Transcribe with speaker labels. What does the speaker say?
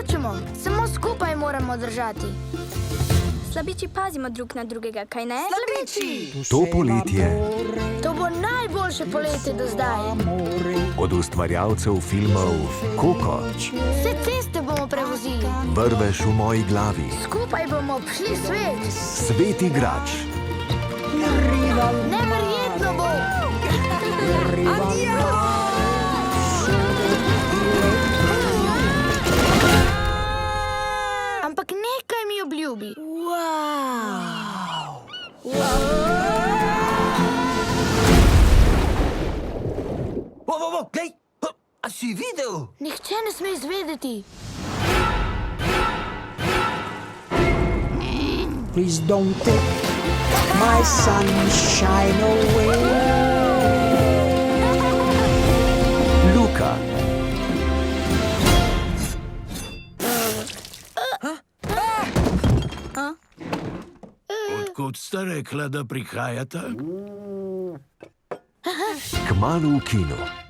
Speaker 1: nočemo, samo skupaj moramo držati.
Speaker 2: Slabiči pazimo drug na drugega, kaj ne?
Speaker 1: Slabiči!
Speaker 3: To poletje
Speaker 1: To bo najboljše poletje do zdaj.
Speaker 3: od ustvarjalcev filmov Koko,
Speaker 1: Vse ceste bomo prevozili.
Speaker 3: Vrvež v moji glavi,
Speaker 1: Skupaj bomo obšli svet.
Speaker 3: Svet igrač,
Speaker 1: Neverjetno bo! Ampak nekaj mi obljubi.
Speaker 4: Glej, a si videl?
Speaker 1: Nihče ne sme izvedeti.
Speaker 5: Please don't take my sunshine away.
Speaker 3: Luka,
Speaker 6: Odkud sta rekla, da prihajata?
Speaker 3: kmalu v kinu.